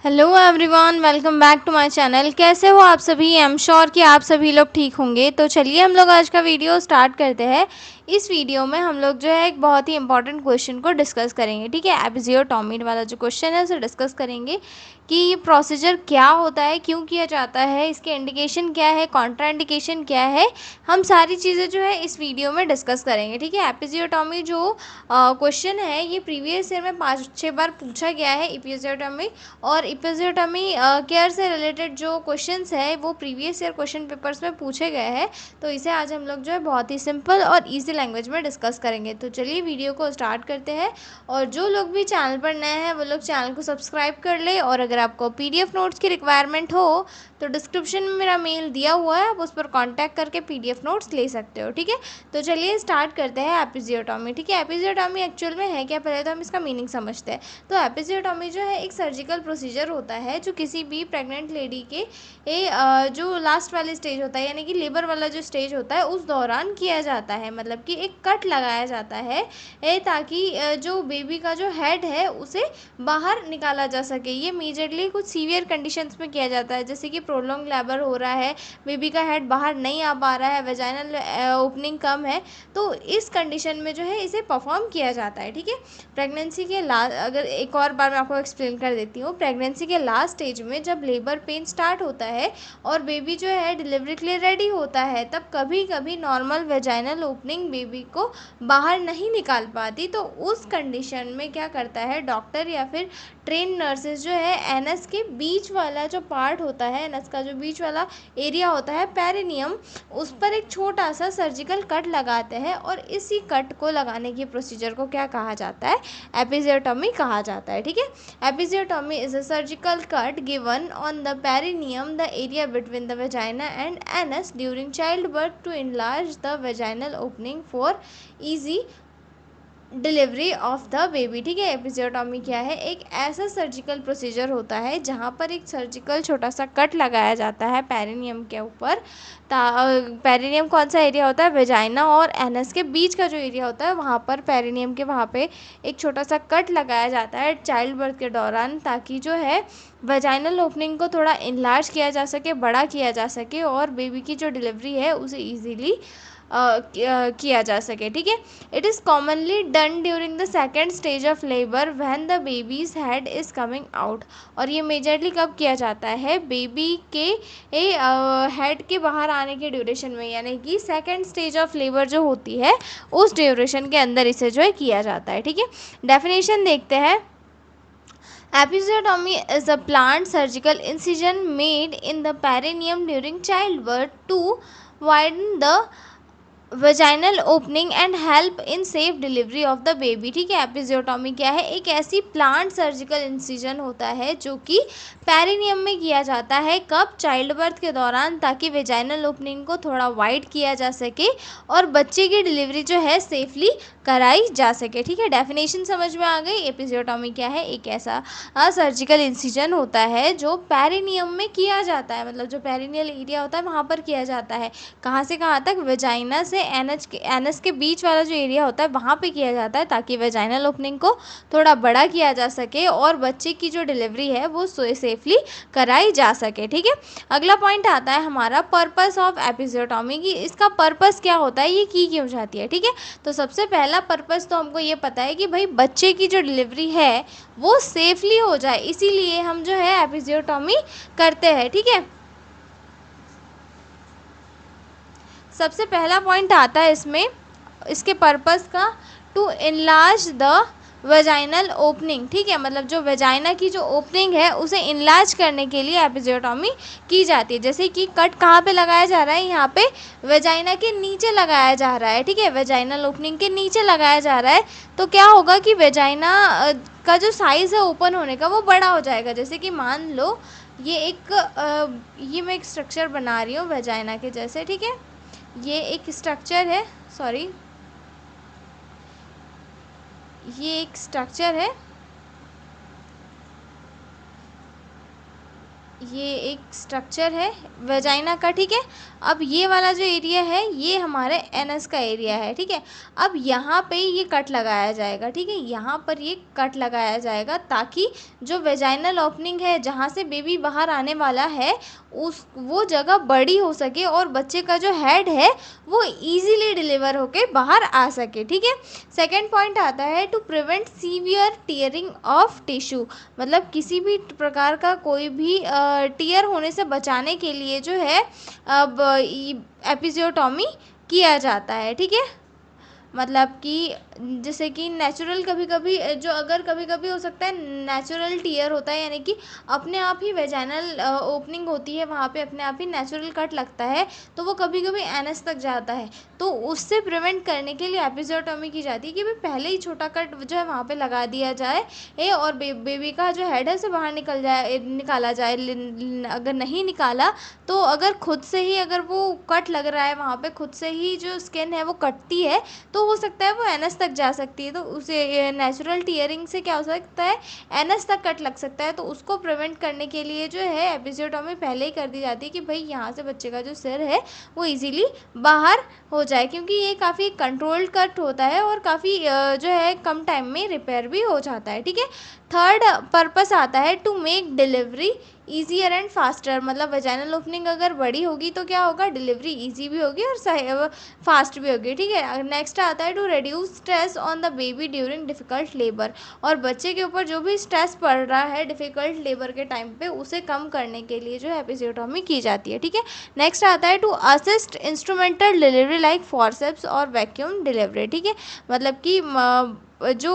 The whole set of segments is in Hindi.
Hello everyone, welcome back to my channel. कैसे हो आप सभी? आई एम श्योर कि आप सभी लोग ठीक होंगे। तो चलिए हम लोग आज का वीडियो स्टार्ट करते हैं। इस वीडियो में हम लोग जो है एक बहुत ही इंपॉर्टेंट क्वेश्चन को डिस्कस करेंगे। ठीक है, एपिजियोटॉमी वाला जो क्वेश्चन है उसे डिस्कस करेंगे कि ये प्रोसीजर क्या होता है, क्यों किया जाता है, इसके इंडिकेशन क्या है, कॉन्ट्राइंडिकेशन क्या है। हम सारी चीज़ें जो है इस वीडियो में डिस्कस करेंगे। ठीक है, एपिजियोटॉमी जो क्वेश्चन है ये प्रीवियस ईयर में 5-6 बार पूछा गया है एपिजियोटॉमी। और एपिजियोटॉमी केयर से रिलेटेड जो क्वेश्चंस है वो प्रीवियस ईयर क्वेश्चन पेपर्स में पूछे गए हैं। तो इसे आज हम लोग जो है बहुत ही सिंपल और इजी लैंग्वेज में डिस्कस करेंगे। तो चलिए वीडियो को स्टार्ट करते हैं। और जो लोग भी चैनल पर नए हैं वो लोग चैनल को सब्सक्राइब कर ले। और अगर आपको पीडीएफ नोट्स की रिक्वायरमेंट हो तो डिस्क्रिप्शन में मेरा मेल दिया हुआ है, आप उस पर कॉन्टैक्ट करके पीडीएफ नोट्स ले सकते हो। ठीक है, तो चलिए स्टार्ट करते हैं एपिजियोटॉमी। ठीक है, एपिजियोटॉमी एक्चुअल में है क्या, पहले तो हम इसका मीनिंग समझते हैं। तो एपिजियोटॉमी जो है एक सर्जिकल प्रोसीजर होता है जो किसी भी प्रेग्नेंट लेडी के जो लास्ट वाले स्टेज होता है, यानी कि लेबर वाला जो स्टेज होता है, उस दौरान किया जाता है। मतलब कि एक कट लगाया जाता है ताकि जो बेबी का जो हेड है उसे बाहर निकाला जा सके। ये मेजरली कुछ सीवियर कंडीशंस में किया जाता है, जैसे कि प्रोलॉन्ग लेबर हो रहा है, बेबी का हेड बाहर नहीं आ पा रहा है, वेजाइनल ओपनिंग कम है, तो इस कंडीशन में जो है इसे परफॉर्म किया जाता है। ठीक है, प्रेगनेंसी के लास्ट, अगर एक और बार मैं आपको एक्सप्लेन कर देती हूँ, प्रेगनेंसी के लास्ट स्टेज में जब लेबर पेन स्टार्ट होता है और बेबी जो है डिलीवरी के लिए रेडी होता है, तब कभी कभी नॉर्मल वेजाइनल ओपनिंग बेबी को बाहर नहीं निकाल पाती। तो उस कंडीशन में क्या करता है डॉक्टर या फिर ट्रेन नर्सेज जो है एनएस के बीच वाला जो पार्ट होता है, एनएस का जो बीच वाला एरिया होता है पेरिनियम, उस पर एक छोटा सा सर्जिकल कट लगाते हैं। और इसी कट को लगाने की प्रोसीजर को क्या कहा जाता है? एपिजियोटॉमी कहा जाता है। ठीक है, episiotomy is a surgical cut given on the perineum, the area between the vagina and anus during child birth to enlarge the vaginal opening for easy delivery of the baby. ठीक है, एपिजियोटॉमी क्या है? एक ऐसा सर्जिकल प्रोसीजर होता है जहाँ पर एक सर्जिकल छोटा सा कट लगाया जाता है पेरिनियम के ऊपर। पेरिनियम कौन सा एरिया होता है? वेजाइना और एनस के बीच का जो एरिया होता है वहाँ पर पेरिनियम के वहाँ पे एक छोटा सा कट लगाया जाता है चाइल्ड बर्थ के दौरान, ताकि जो है वेजाइनल ओपनिंग को थोड़ा इनलार्ज किया जा सके, बड़ा किया जा सके, और बेबी की जो डिलीवरी है उसे ईजीली किया जा सके। ठीक है, it is commonly done during the second stage of labour when the babies head is coming out. और ये मेजरली कब किया जाता है? बेबी के हेड के बाहर आने के ड्यूरेशन में, यानी कि सेकेंड स्टेज ऑफ लेबर जो होती है उस ड्यूरेशन के अंदर इसे जो है किया जाता है। ठीक है, डेफिनेशन देखते हैं। Episiotomy is a planned surgical incision made in the perineum during childbirth to widen the vaginal opening and help in safe delivery of the baby. ठीक है, एपिजियोटॉमी क्या है? एक ऐसी प्लांट सर्जिकल इंसिजन होता है जो कि पेरिनियम में किया जाता है। कब? चाइल्ड बर्थ के दौरान, ताकि वेजाइनल ओपनिंग को थोड़ा वाइड किया जा सके और बच्चे की डिलीवरी जो है सेफली कराई जा सके। ठीक है, डेफिनेशन समझ में आ गई। एपिजियोटॉमी क्या है? एक ऐसा सर्जिकल इंसिजन होता है जो पेरिनियम में किया जाता है, मतलब जो पेरिनियल एरिया होता है वहाँ पर किया जाता है। कहाँ से कहाँ तक? वेजाइना से एनएस के बीच वाला जो एरिया होता है वहाँ पे किया जाता है, ताकि वेजाइनल ओपनिंग को थोड़ा बड़ा किया जा सके और बच्चे की जो डिलीवरी है वो सेफली कराई जा सके। ठीक है, अगला पॉइंट आता है हमारा पर्पस ऑफ एपिजियोटॉमी की। इसका पर्पस क्या होता है, ये की क्यों जाती है? ठीक है, तो सबसे पहला पर्पस तो हमको ये पता है कि भाई बच्चे की जो डिलीवरी है वो सेफली हो जाए, इसीलिए हम जो है एपिजियोटॉमी करते हैं। ठीक है, सबसे पहला पॉइंट आता है इसमें, इसके पर्पस का, to enlarge the vaginal opening. ठीक है, मतलब जो वेजाइना की जो ओपनिंग है उसे इनलार्ज करने के लिए एपिजियोटॉमी की जाती है। जैसे कि कट कहाँ पे लगाया जा रहा है? यहाँ पे वेजाइना के नीचे लगाया जा रहा है। ठीक है, वेजाइनल ओपनिंग के नीचे लगाया जा रहा है। तो क्या होगा कि वेजाइना का जो साइज़ है ओपन होने का वो बड़ा हो जाएगा। जैसे कि मान लो ये मैं एक स्ट्रक्चर बना रही हूँ वेजाइना के जैसे। ठीक है, ये एक स्ट्रक्चर है, सॉरी, ये एक स्ट्रक्चर है। ये एक स्ट्रक्चर है वेजाइना का, ठीक है। अब ये वाला जो एरिया है ये हमारे एनस का एरिया है, ठीक है। अब यहाँ पे ये कट लगाया जाएगा, ठीक है, यहाँ पर ये कट लगाया जाएगा ताकि जो वेजाइनल ओपनिंग है जहाँ से बेबी बाहर आने वाला है उस वो जगह बड़ी हो सके और बच्चे का जो हेड है वो इजीली डिलीवर होके बाहर आ सके, ठीक है। सेकेंड पॉइंट आता है to prevent severe tearing of tissue, मतलब किसी भी प्रकार का कोई भी टीयर होने से बचाने के लिए जो है अब एपिजियोटॉमी किया जाता है, ठीक है। मतलब कि जैसे कि नेचुरल कभी कभी जो अगर कभी कभी हो सकता है नेचुरल टीयर होता है, यानी कि अपने आप ही वेजाइनल ओपनिंग होती है वहाँ पे अपने आप ही नेचुरल कट लगता है, तो वो कभी कभी एनएस तक जाता है, तो उससे प्रिवेंट करने के लिए एपिजियोटॉमी की जाती है कि भाई पहले ही छोटा कट जो है वहाँ पे लगा दिया जाए और बेबी का जो हेड है उसे बाहर निकाला जाए। अगर नहीं निकाला तो अगर खुद से ही अगर वो कट लग रहा है वहाँ पे खुद से ही जो स्किन है वो कटती है तो हो सकता है वो एनएस तक जा सकती है, तो उसे नेचुरल टीयरिंग से क्या हो सकता है एनएस तक कट लग सकता है, तो उसको प्रिवेंट करने के लिए जो है एपिजियोटॉमी पहले ही कर दी जाती है कि भाई यहाँ से बच्चे का जो सिर है वो इजीली बाहर हो जाए, क्योंकि ये काफ़ी कंट्रोल्ड कट होता है और काफ़ी जो है कम टाइम में रिपेयर भी हो जाता है, ठीक है। थर्ड पर्पस आता है to make delivery easier and faster, मतलब वेजाइनल ओपनिंग अगर बड़ी होगी तो क्या होगा डिलीवरी ईजी भी होगी और फास्ट भी होगी, ठीक है। नेक्स्ट आता है to reduce stress on the baby during difficult labour, और बच्चे के ऊपर जो भी स्ट्रेस पड़ रहा है डिफ़िकल्ट लेबर के टाइम पे उसे कम करने के लिए जो है एपिजियोटॉमी की जाती है, ठीक है। नेक्स्ट आता है to assist instrumental delivery like forceps और वैक्यूम डिलीवरी, ठीक है। मतलब कि जो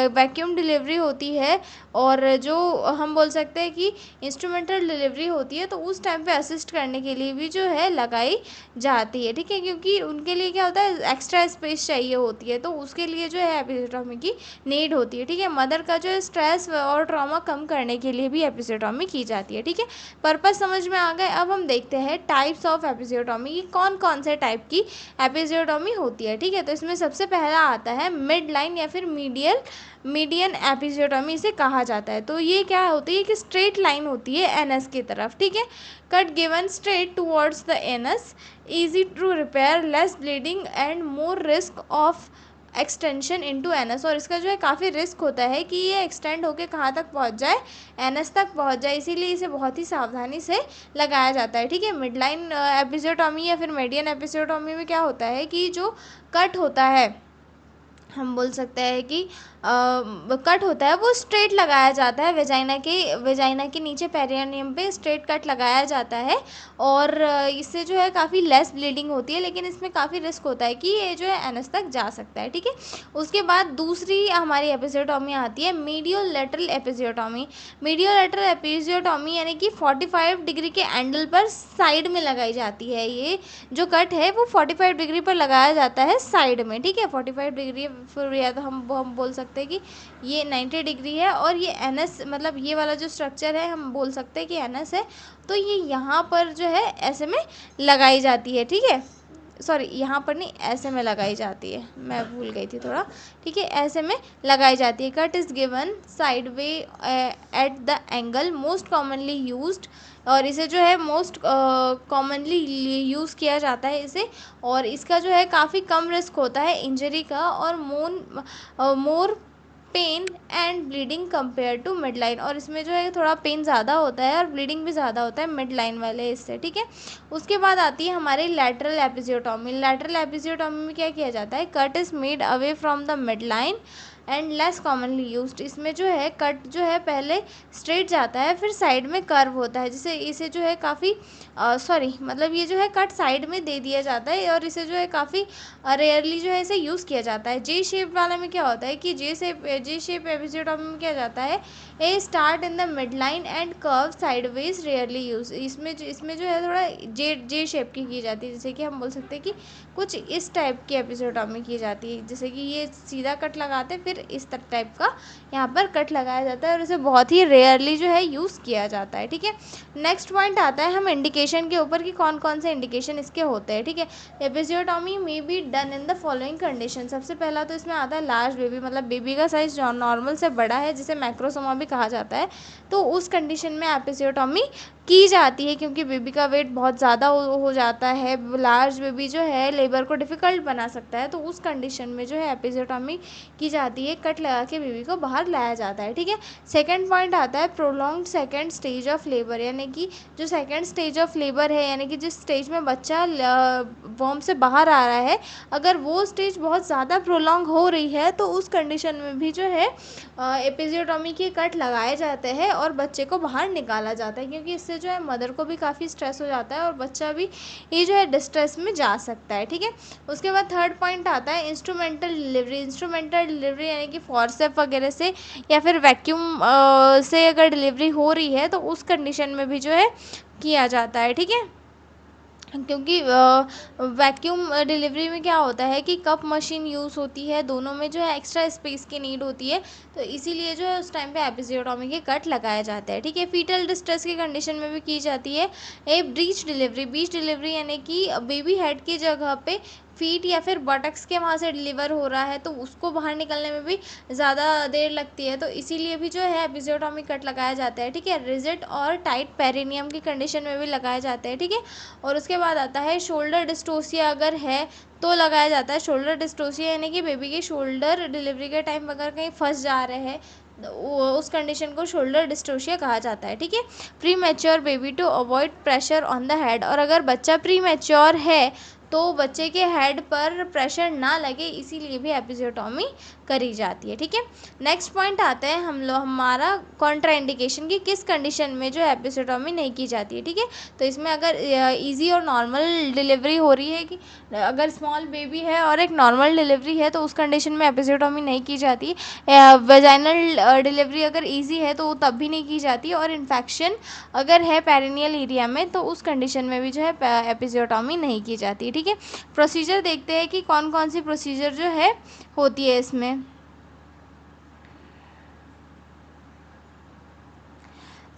वैक्यूम डिलीवरी होती है और जो हम बोल सकते हैं कि इंस्ट्रूमेंटल डिलीवरी होती है तो उस टाइम पे असिस्ट करने के लिए भी जो है लगाई जाती है, ठीक है, क्योंकि उनके लिए क्या होता है एक्स्ट्रा स्पेस चाहिए होती है तो उसके लिए जो है एपिजियोटॉमी की नीड होती है, ठीक है। मदर का जो स्ट्रेस और ट्रॉमा कम करने के लिए भी एपिजियोटॉमी की जाती है, ठीक है। पर्पस समझ में आ गए। अब हम देखते हैं टाइप्स ऑफ एपिजियोटॉमी की कौन कौन से टाइप की एपिजियोटॉमी होती है, ठीक है। तो इसमें सबसे पहला आता है मिड लाइन या फिर मीडियन एपिजियोटॉमी इसे कहा जाता है। तो ये क्या होती है कि स्ट्रेट लाइन होती है एनएस की तरफ, ठीक है। Cut given straight towards the anus, easy to repair, less bleeding and more risk of extension into anus, और इसका जो है काफ़ी रिस्क होता है कि ये एक्सटेंड होकर कहाँ तक पहुँच जाए एनएस तक पहुँच जाए, इसीलिए इसे बहुत ही सावधानी से लगाया जाता है, ठीक है। मिड लाइन एपिजियोटॉमी या फिर मीडियन एपिजियोटॉमी में क्या होता है कि जो कट होता है हम बोल सकते हैं कि कट होता है वो स्ट्रेट लगाया जाता है वेजाइना के नीचे पेरिनियम पे स्ट्रेट कट लगाया जाता है, और इससे जो है काफ़ी लेस ब्लीडिंग होती है, लेकिन इसमें काफ़ी रिस्क होता है कि ये जो है एनएस तक जा सकता है, ठीक है। उसके बाद दूसरी हमारी एपिजियोटॉमी आती है मीडियो लेटरल एपिजियोटॉमी। मीडियो लेटरल एपिजियोटॉमी यानी कि 45 डिग्री के एंगल पर साइड में लगाई जाती है, ये जो कट है वो 45 डिग्री पर लगाया जाता है साइड में, ठीक है। 45 डिग्री फिर या तो हम बोल सकते हैं कि ये 90 डिग्री है, और ये एनएस मतलब ये वाला जो स्ट्रक्चर है हम बोल सकते हैं कि एनएस है, तो ये यहाँ पर जो है ऐसे में लगाई जाती है, ठीक है। सॉरी यहाँ पर नहीं ऐसे में लगाई जाती है, मैं भूल गई थी थोड़ा, ठीक है, ऐसे में लगाई जाती है। Cut is given side way at the angle most commonly used, और इसे जो है मोस्ट कॉमनली यूज़ किया जाता है इसे, और इसका जो है काफ़ी कम रिस्क होता है इंजरी का और more pain and bleeding compare to mid line, और इसमें जो है थोड़ा पेन ज़्यादा होता है और ब्लीडिंग भी ज़्यादा होता है मिड लाइन वाले इससे, ठीक है। उसके बाद आती है हमारी लैटरल एपिजियोटॉमी। लैटरल एपिजियोटॉमी में क्या किया जाता है cut is made away from the mid line and less commonly used. इसमें जो है कट जो है पहले स्ट्रेट जाता है फिर साइड में कर्व होता है, जिसे इसे जो है काफ़ी मतलब ये जो है कट साइड में दे दिया जाता है और इसे जो है काफ़ी रेयरली जो है इसे यूज़ किया जाता है। जे शेप वाला में क्या होता है कि जे शेप एपिजियोटॉमी में क्या जाता है a start in the mid line and curve sideways rarely use. इसमें जो है थोड़ा जे शेप की जाती है, जैसे कि हम बोल सकते हैं कि कुछ इस टाइप की एपिजियोटॉमी की जाती है, जैसे कि ये सीधा कट लगाते हैं फिर इस टाइप का यहाँ पर कट लगाया जाता है और इसे बहुत ही रेयरली जो है यूज़ किया जाता है, ठीक है। नेक्स्ट पॉइंट आता है हम इंडिकेशन के ऊपर कि कौन कौन से इंडिकेशन इसके होते हैं, ठीक है। Episiotomy may be done in the following condition. सबसे पहला तो इसमें आता है लार्ज बेबी, मतलब बेबी का साइज नॉर्मल से बड़ा है जिसे मैक्रोसोमा भी कहा जाता है, तो उस कंडीशन में एपिजियोटॉमी की जाती है, क्योंकि बेबी का वेट बहुत ज़्यादा हो जाता है, लार्ज बेबी जो है लेबर को डिफ़िकल्ट बना सकता है, तो उस कंडीशन में जो है एपिज़ोटोमी की जाती है, कट लगा के बेबी को बाहर लाया जाता है। ठीक है, सेकंड पॉइंट आता है prolonged second stage of labour, यानी कि जो सेकंड स्टेज ऑफ लेबर है, यानी कि जिस स्टेज में बच्चा वॉर्म से बाहर आ रहा है, अगर वो स्टेज बहुत ज़्यादा प्रोलॉन्ग हो रही है तो उस कंडीशन में भी जो है एपिज़ोटोमी के कट लगाए जाते हैं और बच्चे को बाहर निकाला जाता है, क्योंकि इससे जो है मदर को भी काफ़ी स्ट्रेस हो जाता है और बच्चा भी ये जो है डिस्ट्रेस में जा सकता है। ठीक है, उसके बाद थर्ड पॉइंट आता है इंस्ट्रूमेंटल डिलीवरी। इंस्ट्रूमेंटल डिलीवरी यानी कि फॉरसेप वगैरह से या फिर वैक्यूम से अगर डिलीवरी हो रही है तो उस कंडीशन में भी जो है किया जाता है। ठीक है, क्योंकि वैक्यूम डिलीवरी में क्या होता है कि कप मशीन यूज़ होती है, दोनों में जो है एक्स्ट्रा स्पेस की नीड होती है, तो इसीलिए जो है उस टाइम पे एपिज़ोटोमी के कट लगाए जाते हैं। ठीक है, फीटल डिस्ट्रेस की कंडीशन में भी की जाती है ए ब्रीच डिलीवरी। ब्रीच डिलीवरी यानी कि बेबी हेड की जगह पे फीट या फिर बटक्स के वहाँ से डिलीवर हो रहा है, तो उसको बाहर निकलने में भी ज़्यादा देर लगती है, तो इसीलिए भी जो है एपिज़ोटोमी कट लगाया जाता है। ठीक है, रिजिड और टाइट पेरिनियम की कंडीशन में भी लगाए जाते हैं। ठीक है, और उसके बाद आता है शोल्डर डिस्टोसिया अगर है तो लगाया जाता है। शोल्डर डिस्टोसिया यानी कि बेबी के शोल्डर डिलीवरी के टाइम अगर कहीं फंस जा रहे हैं, उस कंडीशन को शोल्डर डिस्टोसिया कहा जाता है। ठीक है, premature baby to avoid pressure on the head, और अगर बच्चा प्री मैच्योर है तो बच्चे के हेड पर प्रेशर ना लगे, इसीलिए भी एपिज़ोटोमी करी जाती है। ठीक है, नेक्स्ट पॉइंट आता है हमारा कॉन्ट्राइंडिकेशन की किस कंडीशन में जो एपिज़ोटोमी नहीं की जाती है। ठीक है, तो इसमें अगर इजी और नॉर्मल डिलीवरी हो रही है, कि अगर स्मॉल बेबी है और एक नॉर्मल डिलीवरी है तो उस कंडीशन में एपिज़ोटोमी नहीं की जाती। वेजाइनल डिलीवरी अगर इजी है तो तब भी नहीं की जाती, और इन्फेक्शन अगर है पेरिनियल एरिया में तो उस कंडीशन में भी जो है एपिज़ोटोमी नहीं की जाती। ठीक है, प्रोसीजर देखते हैं कि कौन कौन सी प्रोसीजर जो है होती है इसमें।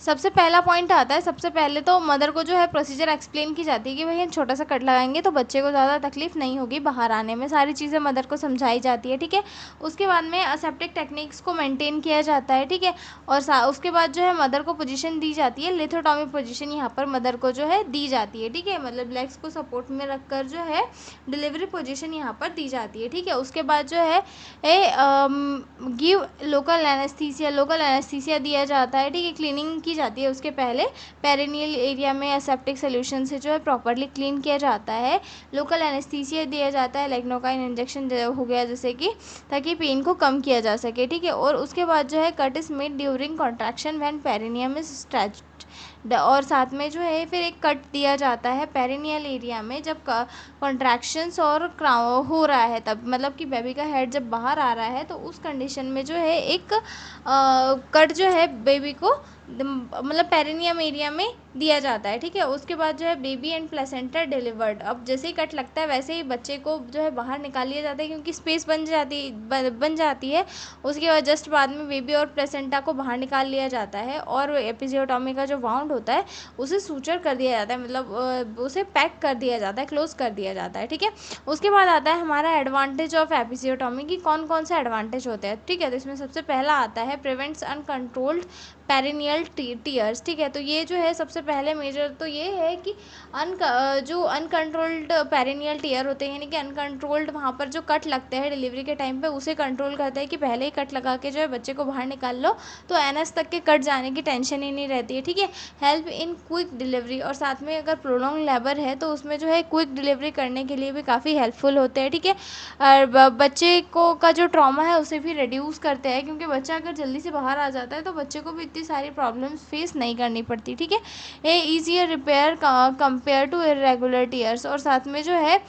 सबसे पहला पॉइंट आता है, सबसे पहले तो मदर को जो है प्रोसीजर एक्सप्लेन की जाती है कि भैया छोटा सा कट लगाएंगे तो बच्चे को ज़्यादा तकलीफ नहीं होगी बाहर आने में, सारी चीज़ें मदर को समझाई जाती है। ठीक है, उसके बाद में असेप्टिक टेक्निक्स को मेंटेन किया जाता है। ठीक है, और उसके बाद जो है मदर को पोजीशन दी जाती है, लिथोटॉमी पोजीशन यहाँ पर मदर को जो है दी जाती है। ठीक है, मतलब लेग्स को सपोर्ट में रखकर जो है डिलीवरी पोजीशन यहाँ पर दी जाती है। ठीक है, उसके बाद जो है give local anaesthesia, local anaesthesia दिया जाता है। ठीक है, क्लीनिंग की जाती है उसके पहले, पेरिनियल एरिया में एसेप्टिक सोल्यूशन से जो है प्रॉपरली क्लीन किया जाता है। लोकल एनेस्थीसिया दिया जाता है, लेग्नोकाइन इंजेक्शन हो गया जैसे कि, ताकि पेन को कम किया जा सके। ठीक है, और उसके बाद जो है cut is made during contraction when perineum is stretched, और साथ में जो है फिर एक कट दिया जाता है पेरिनियल एरिया में जब कॉन्ट्रैक्शंस और हो रहा है, तब मतलब कि बेबी का हेड जब बाहर आ रहा है तो उस कंडीशन में जो है एक कट जो है बेबी को मतलब पेरिनियम एरिया में दिया जाता है। ठीक है, उसके बाद जो है बेबी एंड प्लेसेंटा डिलीवर्ड, अब जैसे ही कट लगता है वैसे ही बच्चे को जो है बाहर निकाल लिया जाता है, क्योंकि स्पेस बन जाती है। उसके बाद जस्ट बाद में बेबी और प्लेसेंटा को बाहर निकाल लिया जाता है, और एपिज़ोटोमी का जो वाउंड होता है उसे सूचर कर दिया जाता है, मतलब उसे पैक कर दिया जाता है, क्लोज कर दिया जाता है। ठीक है, उसके बाद आता है हमारा एडवांटेज ऑफ एपिज़ोटोमी की कौन कौन से एडवांटेज होते हैं। ठीक है, तो इसमें सबसे पहला आता है प्रिवेंट्स अनकंट्रोल्ड पेरिनियल टीयर्स। ठीक है, तो ये जो है सबसे पहले मेजर तो ये है कि जो अनकंट्रोल्ड पेरिनियल टीयर होते हैं, यानी कि अनकंट्रोल्ड वहाँ पर जो कट लगते हैं डिलीवरी के टाइम पे, उसे कंट्रोल करते हैं कि पहले ही कट लगा के जो है बच्चे को बाहर निकाल लो, तो एनएस तक के कट जाने की टेंशन ही नहीं रहती है। ठीक है, हेल्प इन क्विक डिलीवरी, और साथ में अगर प्रोलॉन्ग लेबर है तो उसमें जो है क्विक डिलीवरी करने के लिए भी काफ़ी हेल्पफुल होते हैं। ठीक है, और बच्चे को का जो ट्रॉमा है उसे भी रिड्यूस करते हैं, क्योंकि बच्चा अगर जल्दी से बाहर आ जाता है तो बच्चे को भी इतनी सारी प्रॉब्लम्स फेस नहीं करनी पड़ती। ठीक है, ये easier repair compare to irregular tears, और साथ में जो है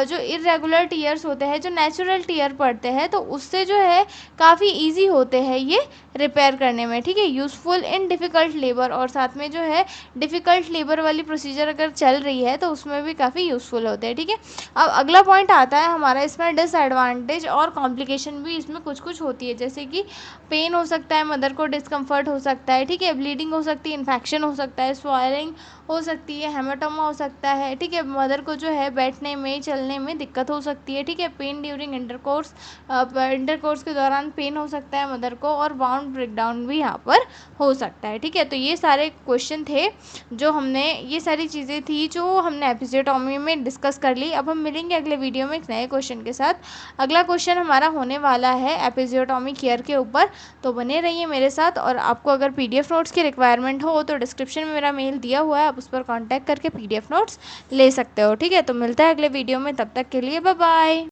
जो इरेगुलर टीयर्स होते हैं, जो नेचुरल टीयर पड़ते हैं, तो उससे जो है काफ़ी ईजी होते हैं ये रिपेयर करने में। ठीक है, यूज़फुल इन डिफ़िकल्ट लेबर, और साथ में जो है डिफ़िकल्ट लेबर वाली प्रोसीजर अगर चल रही है तो उसमें भी काफ़ी यूज़फुल होते हैं। ठीक है, अब अगला पॉइंट आता है हमारा, इसमें डिसएडवांटेज और कॉम्प्लिकेशन भी इसमें कुछ कुछ होती है, जैसे कि पेन हो सकता है, मदर को डिस्कम्फर्ट हो सकता है। ठीक है, ब्लीडिंग हो सकती है, इन्फेक्शन हो सकता है, स्वेलिंग हो सकती है, हेमाटोमा हो सकता है। ठीक है, मदर को जो है बैठने में चलने में दिक्कत हो सकती है। ठीक है, पेन ड्यूरिंग इंटरकोर्स के दौरान पेन हो सकता है मदर को, और वाउंड ब्रेकडाउन भी यहाँ पर हो सकता है। ठीक है, तो ये सारे क्वेश्चन थे जो हमने, ये सारी चीज़ें थी जो हमने एपिजियोटॉमी में डिस्कस कर ली। अब हम मिलेंगे अगले वीडियो में एक नए क्वेश्चन के साथ। अगला क्वेश्चन हमारा होने वाला है एपिजियोटॉमी केयर के ऊपर, तो बने रहिए मेरे साथ। और आपको अगर PDF नोट्स की रिक्वायरमेंट हो तो डिस्क्रिप्शन में मेरा मेल दिया हुआ है, आप उस पर कॉन्टैक्ट करके PDF नोट्स ले सकते हो। ठीक है, तो मिलता है अगले वीडियो में, तब तक के लिए बाय बाय।